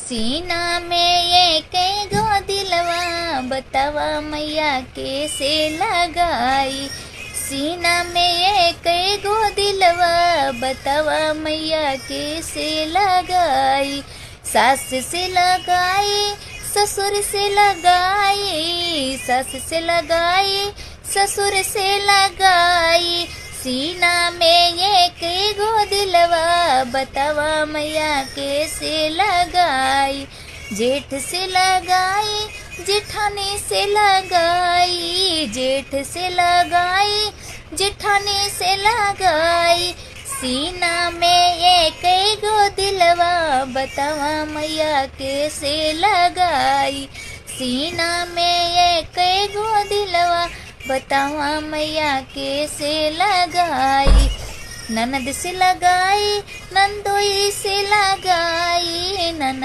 सीना में ये कई गो दिलवा बतावा मैया कैसे लगाई। सीना में ये कई गो दिलवा बतावा मैया कैसे लगाई। सास से लगाई ससुर से लगाई, सास से लगाई ससुर से लगाई। सीना में ये कई गो दिलवा बतावा मैया कैसे लगाई। जेठ से लगाई जेठानी से लगाई, जेठ से लगाई जेठानी से लगाई। सीना में ये कई गो दिलवा बतावा मैया कैसे लगाई। सीना में ये कई गो दिलवा बतावा मैया कैसे लगाई। ननद से लगाई नंदोई से लगाई, ननद